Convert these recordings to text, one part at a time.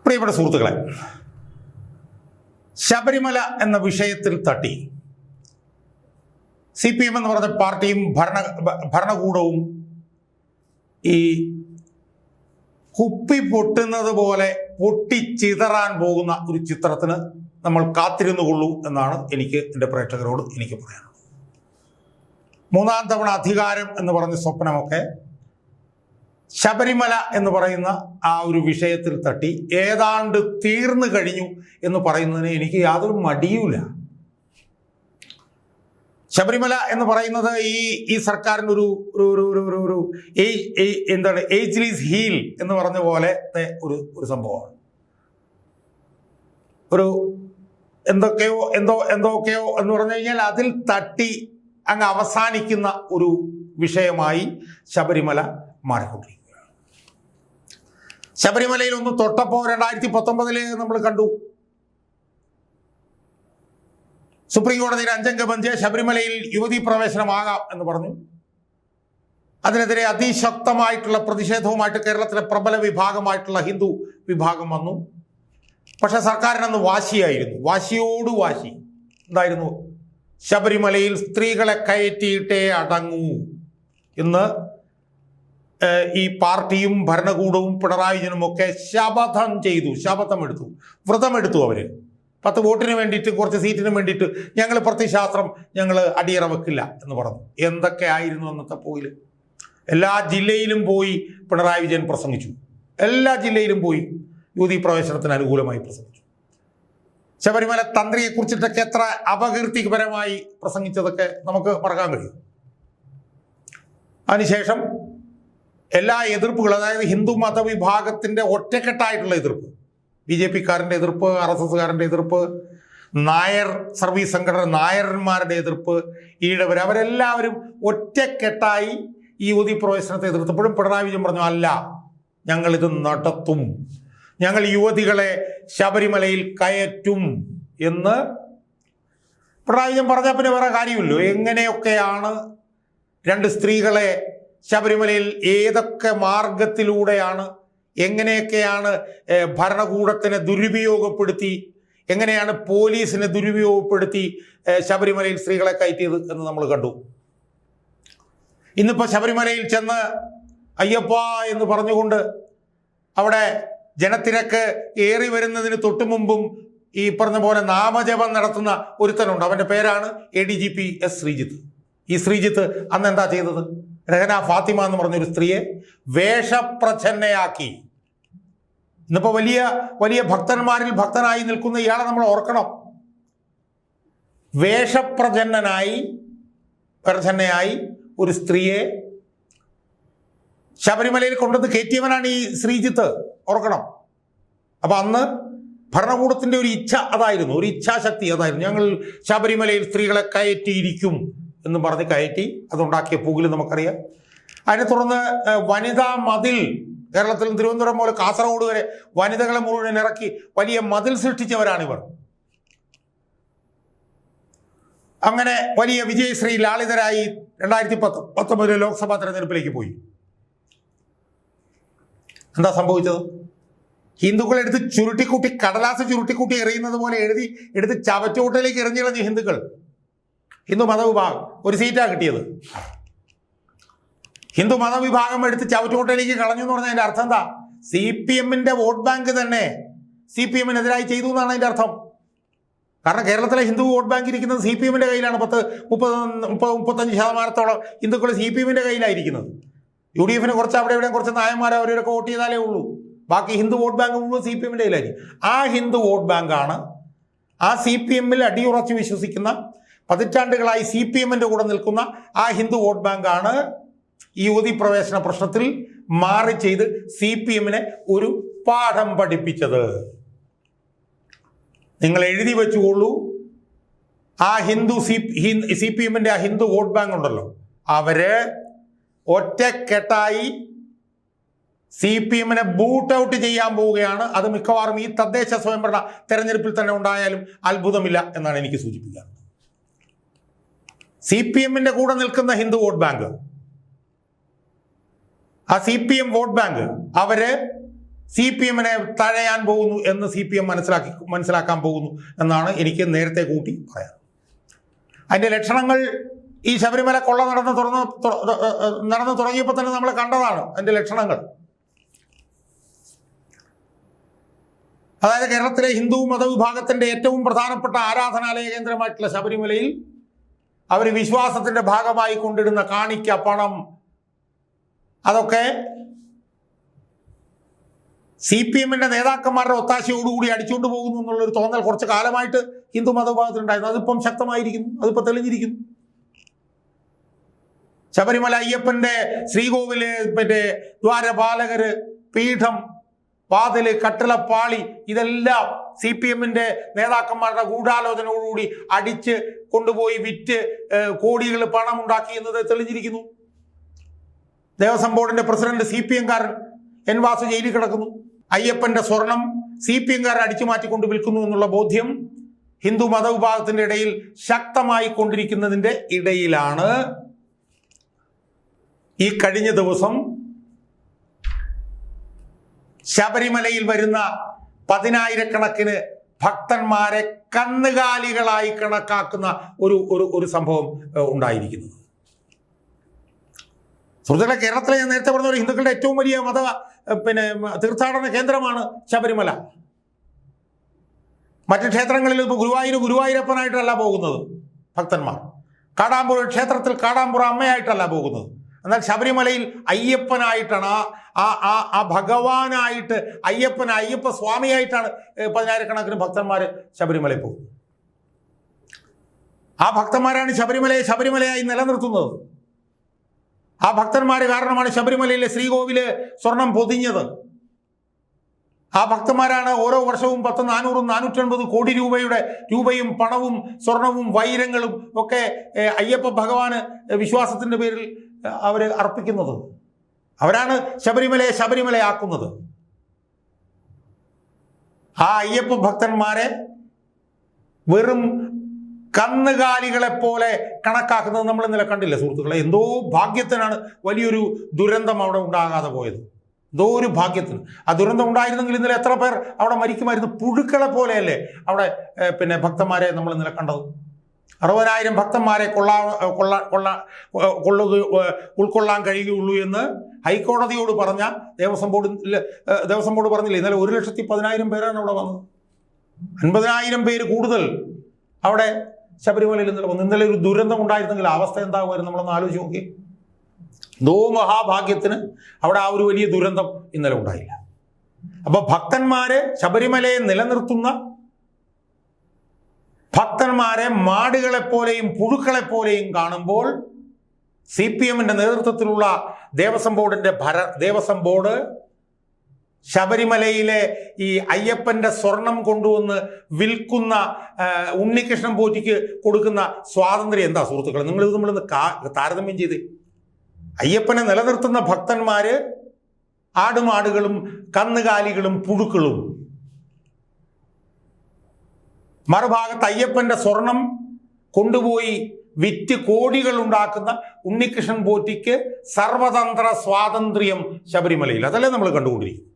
പ്രിയപ്പെട്ട സുഹൃത്തുക്കളെ, ശബരിമല എന്ന വിഷയത്തിൽ തട്ടി CPM എന്ന് പറഞ്ഞ പാർട്ടിയും ഭരണകൂടവും ഈ കുപ്പി പൊട്ടുന്നത് പോലെ പൊട്ടിച്ചിതറാൻ പോകുന്ന ഒരു ചിത്രത്തിന് നമ്മൾ കാത്തിരുന്നു കൊള്ളൂ എന്നാണ് എൻ്റെ പ്രേക്ഷകരോട് എനിക്ക് പറയാനുള്ളത്. മൂന്നാം തവണ അധികാരം എന്ന് പറഞ്ഞ സ്വപ്നമൊക്കെ ശബരിമല എന്ന് പറയുന്ന ആ ഒരു വിഷയത്തിൽ തട്ടി ഏതാണ്ട് തീർന്നു കഴിഞ്ഞു എന്ന് പറയുന്നതിന് എനിക്ക് യാതൊരു മടിയുമില്ല. ശബരിമല എന്ന് പറയുന്നത് ഈ സർക്കാരിൻ്റെ ഒരു എന്താണ് ഏജ്ലീസ് ഹീൽ എന്ന് പറഞ്ഞ പോലത്തെ ഒരു സംഭവമാണ്. ഒരു എന്തൊക്കെയോ എന്ന് പറഞ്ഞു കഴിഞ്ഞാൽ അതിൽ തട്ടി അങ്ങ് അവസാനിക്കുന്ന ഒരു വിഷയമായി ശബരിമല മാറിക്കൊണ്ടിരിക്കുകയാണ്. ശബരിമലയിൽ ഒന്ന് തൊട്ടപ്പോൾ 2019 നമ്മൾ കണ്ടു, സുപ്രീം കോടതിയുടെ 5-അംഗ ബെഞ്ച് ശബരിമലയിൽ യുവതീ പ്രവേശനമാകാം എന്ന് പറഞ്ഞു. അതിനെതിരെ അതിശക്തമായിട്ടുള്ള പ്രതിഷേധവുമായിട്ട് കേരളത്തിലെ പ്രബല വിഭാഗമായിട്ടുള്ള ഹിന്ദു വിഭാഗം വന്നു. പക്ഷെ സർക്കാരിനന്ന് വാശിയായിരുന്നു, വാശിയോട് വാശി. എന്തായിരുന്നു? ശബരിമലയിൽ സ്ത്രീകളെ കയറ്റിയിട്ടേ അടങ്ങൂ എന്ന് ഈ പാർട്ടിയും ഭരണകൂടവും പിണറായി വിജയനും ഒക്കെ ശപഥമെടുത്തു, വ്രതമെടുത്തു. അവർ 10 വോട്ടിന് വേണ്ടിയിട്ട്, കുറച്ച് സീറ്റിന് വേണ്ടിയിട്ട് ഞങ്ങൾ പ്രത്യശാസ്ത്രം ഞങ്ങൾ അടിയറ വെക്കില്ല എന്ന് പറഞ്ഞു. എന്തൊക്കെ ആയിരുന്നു അന്നത്തെ പോയില്? എല്ലാ ജില്ലയിലും പോയി പിണറായി വിജയൻ പ്രസംഗിച്ചു. എല്ലാ ജില്ലയിലും പോയി യുവതീ പ്രവേശനത്തിന് അനുകൂലമായി പ്രസംഗിച്ചു. ശബരിമല തന്ത്രിയെക്കുറിച്ചിട്ടൊക്കെ എത്ര അപകീർത്തിപരമായി പ്രസംഗിച്ചതൊക്കെ നമുക്ക് മറക്കാൻ കഴിയും. അതിനുശേഷം എല്ലാ എതിർപ്പുകളും, അതായത് ഹിന്ദു മതവിഭാഗത്തിൻ്റെ ഒറ്റക്കെട്ടായിട്ടുള്ള എതിർപ്പ്, BJP-കാരൻ്റെ എതിർപ്പ്, RSS-കാരൻ്റെ എതിർപ്പ്, നായർ സർവീസ് സംഘടന നായരന്മാരുടെ എതിർപ്പ്, ഈഴവർ, അവരെല്ലാവരും ഒറ്റക്കെട്ടായി ഈ യുവതീ പ്രവേശനത്തെ എതിർത്തപ്പോഴും പിണറായി വിജയൻ പറഞ്ഞു, അല്ല, ഞങ്ങളിത് നടത്തും, ഞങ്ങൾ യുവതികളെ ശബരിമലയിൽ കയറ്റും എന്ന് പിണറായി വിജയൻ പറഞ്ഞാൽ പിന്നെ വേറെ കാര്യമില്ലോ. എങ്ങനെയൊക്കെയാണ് 2 സ്ത്രീകളെ ശബരിമലയിൽ ഏതൊക്കെ മാർഗത്തിലൂടെയാണ്, എങ്ങനെയൊക്കെയാണ് ഭരണകൂടത്തിനെ ദുരുപയോഗപ്പെടുത്തി, എങ്ങനെയാണ് പോലീസിനെ ദുരുപയോഗപ്പെടുത്തി ശബരിമലയിൽ സ്ത്രീകളെ കയറ്റിയത് എന്ന് നമ്മൾ കണ്ടു. ഇന്നിപ്പോൾ ശബരിമലയിൽ ചെന്ന് അയ്യപ്പ എന്ന് പറഞ്ഞുകൊണ്ട് അവിടെ ജനത്തിരക്ക് ഏറി വരുന്നതിന് തൊട്ടു മുമ്പും ഈ പറഞ്ഞ പോലെ നാമജപം നടത്തുന്ന ഒരുത്തനുണ്ട്. അവൻ്റെ പേരാണ് ADGP S. ശ്രീജിത്ത്. ഈ ശ്രീജിത്ത് അന്ന് എന്താ ചെയ്തത്? രഹന ഫാത്തിമ എന്ന് പറഞ്ഞൊരു സ്ത്രീയെ വേഷപ്രച്ഛന്നയാക്കി. ഇന്നിപ്പോൾ വലിയ വലിയ ഭക്തന്മാരിൽ ഭക്തനായി നിൽക്കുന്ന ഇയാളെ നമ്മൾ ഓർക്കണം. പ്രച്ഛന്നയായി ഒരു സ്ത്രീയെ ശബരിമലയിൽ കൊണ്ടുവന്ന് കയറ്റിയവനാണ് ഈ ശ്രീജിത്ത്, ഓർക്കണം. അപ്പം അന്ന് ഭരണകൂടത്തിൻ്റെ ഒരു ഇച്ഛ അതായിരുന്നു, ഒരു ഇച്ഛാശക്തി അതായിരുന്നു. ഞങ്ങൾ ശബരിമലയിൽ സ്ത്രീകളെ കയറ്റിയിരിക്കും എന്ന് പറഞ്ഞ് കയറ്റി. അതുണ്ടാക്കിയ പുകിൽ നമുക്കറിയാം. അതിനെ തുടർന്ന് വനിതാ മതിൽ, കേരളത്തിൽ തിരുവനന്തപുരം മുതൽ കാസർഗോഡ് വരെ വനിതകളെ മുഴുവൻ ഇറക്കി വലിയ മതിൽ സൃഷ്ടിച്ചവരാണിവർ. അങ്ങനെ വലിയ വിജയശ്രീ ലാളിതരായി 2019 ലോക്സഭാ തെരഞ്ഞെടുപ്പിലേക്ക് പോയി. എന്താ സംഭവിച്ചത്? ഹിന്ദുക്കളെ എടുത്ത് ചുരുട്ടിക്കൂട്ടി, കടലാസ് ചുരുട്ടിക്കൂട്ടി എറിയുന്നത് പോലെ എടുത്ത് ചവറ്റോട്ടിലേക്ക് എറിഞ്ഞിളഞ്ഞ് ഹിന്ദുക്കൾ, ഹിന്ദു മതവിഭാഗം ഒരു സീറ്റാണ് കിട്ടിയത്. ഹിന്ദു മതവിഭാഗം എടുത്ത് ചവറ്റുകൊട്ടയിലേക്ക് കളഞ്ഞു എന്ന് പറഞ്ഞാൽ അതിൻ്റെ അർത്ഥം എന്താ? CPM-ന്റെ വോട്ട് ബാങ്ക് തന്നെ CPM-നെതിരായി ചെയ്തു എന്നാണ് അതിൻ്റെ അർത്ഥം. കാരണം കേരളത്തിലെ ഹിന്ദു വോട്ട് ബാങ്ക് ഇരിക്കുന്നത് CPM-ന്റെ കയ്യിലാണ്. 30-35% ഹിന്ദുക്കൾ CPM-ന്റെ കയ്യിലായിരിക്കുന്നത്. UDF-ന് കുറച്ച് അവിടെ ഇവിടെ കുറച്ച് നായന്മാരെ അവരൊക്കെ വോട്ട് ചെയ്താലേ ഉള്ളൂ. ബാക്കി ഹിന്ദു വോട്ട് ബാങ്ക് മുഴുവൻ CPM-ന്റെ കയ്യിലായിരിക്കും. ആ ഹിന്ദു വോട്ട് ബാങ്കാണ്, ആ CPM-ൽ അടിയുറച്ച് വിശ്വസിക്കുന്ന, പതിറ്റാണ്ടുകളായി CPM-ന്റെ കൂടെ നിൽക്കുന്ന ആ ഹിന്ദു വോട്ട് ബാങ്കാണ് ഈ യുവതീ പ്രവേശന പ്രശ്നത്തിൽ മാറി ചെയ്ത് CPM-നെ ഒരു പാഠം പഠിപ്പിച്ചത്. നിങ്ങൾ എഴുതി വെച്ചുകൊള്ളൂ. ആ CPM-ന്റെ ആ ഹിന്ദു വോട്ട് ബാങ്ക് ഉണ്ടല്ലോ, അവര് ഒറ്റക്കെട്ടായി CPM-നെ ബൂട്ട് ഔട്ട് ചെയ്യാൻ പോവുകയാണ്. അത് മിക്കവാറും ഈ തദ്ദേശ സ്വയംഭരണ തെരഞ്ഞെടുപ്പിൽ തന്നെ ഉണ്ടായാലും അത്ഭുതമില്ല എന്നാണ് എനിക്ക് സൂചിപ്പിക്കുന്നത്. CPM-ന്റെ കൂടെ നിൽക്കുന്ന ഹിന്ദു വോട്ട് ബാങ്ക്, ആ CPM വോട്ട് ബാങ്ക്, അവര് CPM-നെ തഴയാൻ പോകുന്നു എന്ന് CPM മനസ്സിലാക്കാൻ പോകുന്നു എന്നാണ് എനിക്ക് നേരത്തെ കൂട്ടി പറയാം. അതിൻ്റെ ലക്ഷണങ്ങൾ ഈ ശബരിമല കൊള്ള നടന്നു തുടങ്ങിയപ്പോൾ തന്നെ നമ്മൾ കണ്ടതാണ് അതിൻ്റെ ലക്ഷണങ്ങൾ. അതായത് കേരളത്തിലെ ഹിന്ദു മതവിഭാഗത്തിൻ്റെ ഏറ്റവും പ്രധാനപ്പെട്ട ആരാധനാലയ കേന്ദ്രമായിട്ടുള്ള ശബരിമലയിൽ അവർ വിശ്വാസത്തിൻ്റെ ഭാഗമായി കൊണ്ടിടുന്ന കാണിക്ക, പണം, അതൊക്കെ CPM-ന്റെ നേതാക്കന്മാരുടെ ഒത്താശയോടുകൂടി അടിച്ചുകൊണ്ട് പോകുന്നു എന്നുള്ളൊരു തോന്നൽ കുറച്ച് കാലമായിട്ട് ഹിന്ദു മതവിഭാഗത്തിലുണ്ടായിരുന്നു. അതിപ്പം ശക്തമായിരിക്കുന്നു, അതിപ്പോൾ തെളിഞ്ഞിരിക്കുന്നു. ശബരിമല അയ്യപ്പൻ്റെ ശ്രീകോവില്, ദ്വാരപാലകര്, പീഠം, വാതില്, കട്ടിളപ്പാളി, ഇതെല്ലാം CPM-ന്റെ നേതാക്കന്മാരുടെ ഗൂഢാലോചനയോടുകൂടി അടിച്ച് കൊണ്ടുപോയി വിറ്റ് കോടികൾ പണം ഉണ്ടാക്കി എന്നത് തെളിഞ്ഞിരിക്കുന്നു. ദേവസ്വം ബോർഡിന്റെ പ്രസിഡന്റ് CPM-കാരൻ എൻ വാസു ജയിലിൽ കിടക്കുന്നു. അയ്യപ്പന്റെ സ്വർണം CPM-കാരൻ അടിച്ചു മാറ്റിക്കൊണ്ട് വിൽക്കുന്നു എന്നുള്ള ബോധ്യം ഹിന്ദു മതവിഭാഗത്തിന്റെ ഇടയിൽ ശക്തമായി കൊണ്ടിരിക്കുന്നതിന്റെ ഇടയിലാണ് ഈ കഴിഞ്ഞ ദിവസം ശബരിമലയിൽ വരുന്ന 10,000-കണക്കിന് ഭക്തന്മാരെ കന്നുകാലികളായി കണക്കാക്കുന്ന ഒരു സംഭവം ഉണ്ടായിരിക്കുന്നത്. സുഹൃത്തുക്കളെ, കേരളത്തിലെ ഞാൻ നേരത്തെ പറഞ്ഞ ഒരു ഹിന്ദുക്കളുടെ ഏറ്റവും വലിയ തീർത്ഥാടന കേന്ദ്രമാണ് ശബരിമല. മറ്റ് ക്ഷേത്രങ്ങളിൽ ഇപ്പോൾ ഗുരുവായൂരപ്പനായിട്ടല്ല പോകുന്നത് ഭക്തന്മാർ, കാടാമ്പുഴ ക്ഷേത്രത്തിൽ കാടാമ്പുറ അമ്മയായിട്ടല്ല പോകുന്നത്. എന്നാൽ ശബരിമലയിൽ അയ്യപ്പനായിട്ടാണ്, ആ ഭഗവാനായിട്ട്, അയ്യപ്പ സ്വാമിയായിട്ടാണ് 10,000-കണക്കിന് ഭക്തന്മാർ ശബരിമലയിൽ പോകുന്നത്. ആ ഭക്തന്മാരാണ് ശബരിമലയായി നിലനിർത്തുന്നത്. ആ ഭക്തന്മാർ കാരണമാണ് ശബരിമലയിലെ ശ്രീകോവില് സ്വർണം പൊതിഞ്ഞത്. ആ ഭക്തന്മാരാണ് ഓരോ വർഷവും 10, 400, 450 കോടി രൂപയും പണവും സ്വർണവും വൈരങ്ങളും ഒക്കെ അയ്യപ്പ ഭഗവാന് വിശ്വാസത്തിന്റെ പേരിൽ അവർ അർപ്പിക്കുന്നത്. അവരാണ് ശബരിമലയാക്കുന്നത്. ആ അയ്യപ്പ ഭക്തന്മാരെ വെറും കന്നുകാലികളെപ്പോലെ കണക്കാക്കുന്നത് നമ്മൾ ഇന്നലെ കണ്ടില്ല സുഹൃത്തുക്കളെ. എന്തോ ഭാഗ്യത്തിനാണ് വലിയൊരു ദുരന്തം അവിടെ ഉണ്ടാകാതെ പോയത്. എന്തോ ഒരു ഭാഗ്യത്തിന്. ആ ദുരന്തം ഉണ്ടായിരുന്നെങ്കിൽ ഇന്നലെ എത്ര പേർ അവിടെ മരിക്കുമായിരുന്നു. പുഴുക്കളെ പോലെയല്ലേ അവിടെ ഭക്തന്മാരെ നമ്മൾ ഇന്നലെ കണ്ടത്. 60,000 ഭക്തന്മാരെ ഉൾക്കൊള്ളാൻ കഴിയുകയുള്ളൂ എന്ന് ഹൈക്കോടതിയോട് പറഞ്ഞ ദേവസ്വം ബോർഡ് പറഞ്ഞില്ലേ. ഇന്നലെ 1,10,000 പേരാണ് അവിടെ വന്നത്. 50,000 പേര് കൂടുതൽ അവിടെ ശബരിമലയിൽ ഇന്നലെ വന്നു. ഇന്നലെ ഒരു ദുരന്തം ഉണ്ടായിരുന്നെങ്കിൽ അവസ്ഥ എന്താകുമായിരുന്നു നമ്മളൊന്ന് ആലോചിച്ച് നോക്കി. എന്തോ മഹാഭാഗ്യത്തിന് അവിടെ ആ ഒരു വലിയ ദുരന്തം ഇന്നലെ ഉണ്ടായില്ല. അപ്പൊ ഭക്തന്മാരെ, ശബരിമലയെ നിലനിർത്തുന്ന ഭക്തന്മാരെ മാടുകളെപ്പോലെയും പുഴുക്കളെപ്പോലെയും കാണുമ്പോൾ CPM-ന്റെ നേതൃത്വത്തിലുള്ള ദേവസ്വം ബോർഡ് ശബരിമലയിലെ ഈ അയ്യപ്പന്റെ സ്വർണം കൊണ്ടുവന്ന് വിൽക്കുന്ന ഉണ്ണികൃഷ്ണൻ പോറ്റിക്ക് കൊടുക്കുന്ന സ്വാതന്ത്ര്യം എന്താ സുഹൃത്തുക്കളെ? നമ്മളൊന്ന് താരതമ്യം ചെയ്ത്. അയ്യപ്പനെ നിലനിർത്തുന്ന ഭക്തന്മാര് ആടുമാടുകളും കന്നുകാലികളും പുഴുക്കളും, മറുഭാഗത്ത് അയ്യപ്പന്റെ സ്വർണം കൊണ്ടുപോയി വിറ്റ് കോടികൾ ഉണ്ടാക്കുന്ന ഉണ്ണികൃഷ്ണൻ പോറ്റിക്ക് സർവതന്ത്ര സ്വാതന്ത്ര്യം ശബരിമലയിൽ. അതല്ലേ നമ്മൾ കണ്ടുകൊണ്ടിരിക്കും.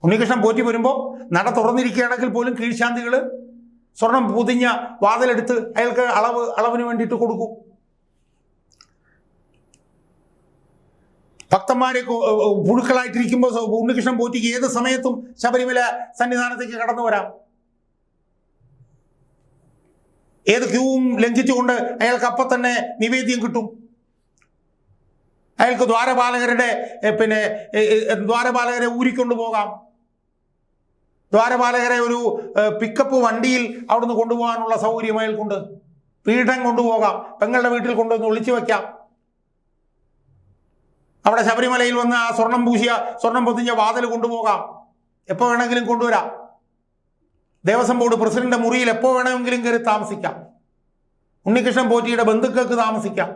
ഉണ്ണികൃഷ്ണൻ പോറ്റി വരുമ്പോൾ നട തുറന്നിരിക്കുകയാണെങ്കിൽ പോലും കീഴ്ശാന്തികൾ സ്വർണം പൊതിഞ്ഞ വാതിലെടുത്ത് അയാൾക്ക് അളവിന് വേണ്ടിയിട്ട് കൊടുക്കും. ഭക്തന്മാരെ പുഴുക്കളായിട്ടിരിക്കുമ്പോൾ ഉണ്ണികൃഷ്ണൻ പോറ്റിക്ക് ഏത് സമയത്തും ശബരിമല സന്നിധാനത്തേക്ക് കടന്നു വരാം. ഏത് ക്യൂവും ലംഘിച്ചുകൊണ്ട് അയാൾക്ക് അപ്പം തന്നെ നിവേദ്യം കിട്ടും. അയാൾക്ക് ദ്വാരപാലകരെ ഊരിക്കൊണ്ടു പോകാം. ദ്വാരപാലകരെ ഒരു പിക്കപ്പ് വണ്ടിയിൽ അവിടുന്ന് കൊണ്ടുപോകാനുള്ള സൗകര്യം അയാൾക്കുണ്ട്. പീഠം കൊണ്ടുപോകാം, പെങ്ങളുടെ വീട്ടിൽ കൊണ്ടുവന്ന് ഒളിച്ചു വയ്ക്കാം. അവിടെ ശബരിമലയിൽ വന്ന് ആ സ്വർണം പൊതിഞ്ഞ വാതിൽ കൊണ്ടുപോകാം. എപ്പോൾ വേണമെങ്കിലും കൊണ്ടുവരാം. ദേവസ്വം ബോർഡ് പ്രസിഡന്റ് മുറിയിൽ എപ്പോൾ വേണമെങ്കിലും കയറി താമസിക്കാം. ഉണ്ണികൃഷ്ണൻ പോറ്റിയുടെ ബന്ധുക്കൾക്ക് താമസിക്കാം.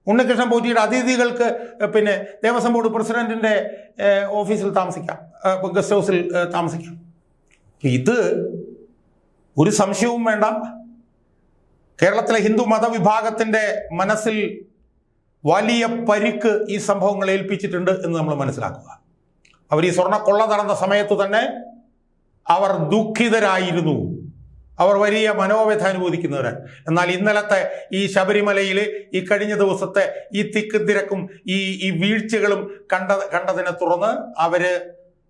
ഉണ്ണികൃഷ്ണൻ പോറ്റിയുടെ അതിഥികൾക്ക് ദേവസ്വം ബോർഡ് പ്രസിഡന്റിന്റെ ഓഫീസിൽ താമസിക്കാം, ഗസ്റ്റ് ഹൗസിൽ താമസിക്കാം. ഇത് ഒരു സംശയവും വേണ്ട, കേരളത്തിലെ ഹിന്ദു മതവിഭാഗത്തിന്റെ മനസ്സിൽ വലിയ പരിക്ക് ഈ സംഭവങ്ങൾ ഏൽപ്പിച്ചിട്ടുണ്ട് എന്ന് നമ്മൾ മനസ്സിലാക്കുക. അവർ ഈ സ്വർണ്ണക്കൊള്ള നടന്ന സമയത്ത് തന്നെ അവർ ദുഃഖിതരായിരുന്നു, അവർ വലിയ മനോവ്യഥ അനുഭവിക്കുന്നവരാണ്. എന്നാൽ ഇന്നലത്തെ ഈ ശബരിമലയിൽ ഈ കഴിഞ്ഞ ദിവസത്തെ ഈ തിക്കും തിരക്കും ഈ വീഴ്ചകളും കണ്ടതിനെ തുടർന്ന് അവര്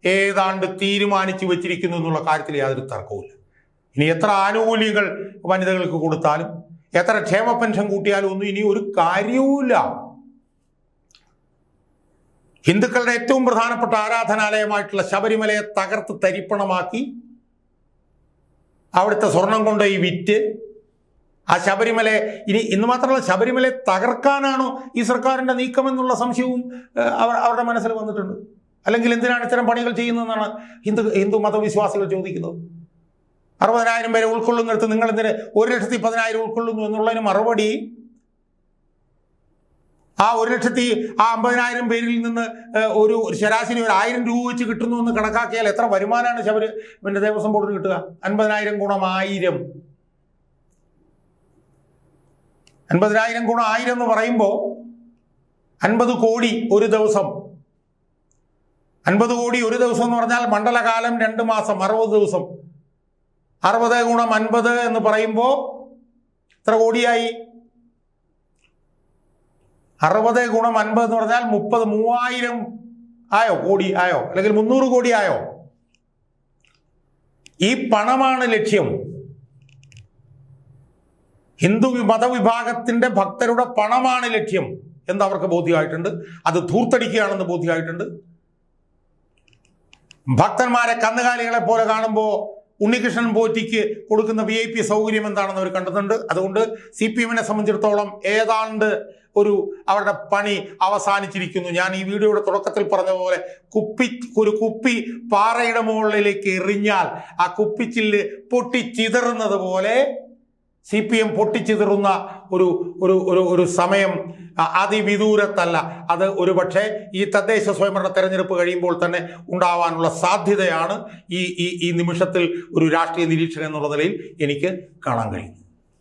ഏതാണ്ട് തീരുമാനിച്ചു വെച്ചിരിക്കുന്നു എന്നുള്ള കാര്യത്തിൽ യാതൊരു തർക്കവുമില്ല. ഇനി എത്ര ആനുകൂല്യങ്ങൾ വനിതകൾക്ക് കൊടുത്താലും എത്ര ക്ഷേമ പെൻഷൻ കൂട്ടിയാലും ഒന്നും ഇനി ഒരു കാര്യവുമില്ല. ഹിന്ദുക്കളുടെ ഏറ്റവും പ്രധാനപ്പെട്ട ആരാധനാലയമായിട്ടുള്ള ശബരിമലയെ തകർത്ത് തരിപ്പണമാക്കി അവിടുത്തെ സ്വർണം കൊണ്ട് ഈ വിറ്റ് ആ ശബരിമലയെ ഇന്ന് മാത്രമല്ല ശബരിമലയെ തകർക്കാനാണോ ഈ സർക്കാരിൻ്റെ നീക്കമെന്നുള്ള സംശയവും അവരുടെ മനസ്സിൽ വന്നിട്ടുണ്ട്. അല്ലെങ്കിൽ എന്തിനാണ് ഇത്തരം പണികൾ ചെയ്യുന്നതെന്നാണ് ഹിന്ദു മതവിശ്വാസികൾ ചോദിക്കുന്നത്. 60,000 പേരെ ഉൾക്കൊള്ളുന്നിടത്ത് നിങ്ങൾ എന്തിന് 1,10,000 ഉൾക്കൊള്ളുന്നു എന്നുള്ളതിന് മറുപടി ആ 1,50,000 പേരിൽ നിന്ന് ഒരു ശരാശരി 1,000 രൂപ വെച്ച് കിട്ടുന്നു എന്ന് കണക്കാക്കിയാൽ എത്ര വരുമാനമാണ് ശബരിമല ദേവസ്വം ബോർഡിന് കിട്ടുക? 50,000 ഗുണം 1000. 50,000 ഗുണം 1000 എന്ന് പറയുമ്പോൾ 50 കോടി ഒരു ദിവസം. 50 കോടി ഒരു ദിവസം എന്ന് പറഞ്ഞാൽ മണ്ഡലകാലം 2 മാസം, 60 ദിവസം. 60 ഗുണം 50 എന്ന് പറയുമ്പോൾ എത്ര കോടിയായി? 60 ഗുണം 50 എന്ന് പറഞ്ഞാൽ 30,000 ആയോ? കോടി ആയോ? അല്ലെങ്കിൽ 300 കോടി ആയോ? ഈ പണമാണ് ലക്ഷ്യം. ഹിന്ദു മതവിഭാഗത്തിന്റെ ഭക്തരുടെ പണമാണ് ലക്ഷ്യം എന്ന് അവർക്ക് ബോധ്യമായിട്ടുണ്ട്. അത് ധൂർത്തടിക്കുകയാണെന്ന് ബോധ്യമായിട്ടുണ്ട്. ഭക്തന്മാരെ കന്നുകാലികളെ പോലെ കാണുമ്പോൾ ഉണ്ണികൃഷ്ണൻ പോറ്റിക്ക് കൊടുക്കുന്ന VIP സൗകര്യം എന്താണെന്ന് അവർ കണ്ടിട്ടുണ്ട്. അതുകൊണ്ട് CPM-നെ സംബന്ധിച്ചിടത്തോളം ഏതാണ്ട് അവരുടെ പണി അവസാനിച്ചിരിക്കുന്നു. ഞാൻ ഈ വീഡിയോയുടെ തുടക്കത്തിൽ പറഞ്ഞ പോലെ ഒരു കുപ്പി പാറയുടെ മുകളിലേക്ക് എറിഞ്ഞാൽ ആ കുപ്പിച്ചില്ല് പൊട്ടിച്ചിതറുന്നത് പോലെ CPM പൊട്ടിച്ചിതറുന്ന ഒരു സമയം അതിവിദൂരത്തല്ല. അത് ഒരുപക്ഷെ ഈ തദ്ദേശ സ്വയംഭരണ തെരഞ്ഞെടുപ്പ് കഴിയുമ്പോൾ തന്നെ ഉണ്ടാവാനുള്ള സാധ്യതയാണ് ഈ നിമിഷത്തിൽ ഒരു രാഷ്ട്രീയ നിരീക്ഷകൻ എന്നുള്ള നിലയിൽ എനിക്ക് കാണാൻ കഴിയും.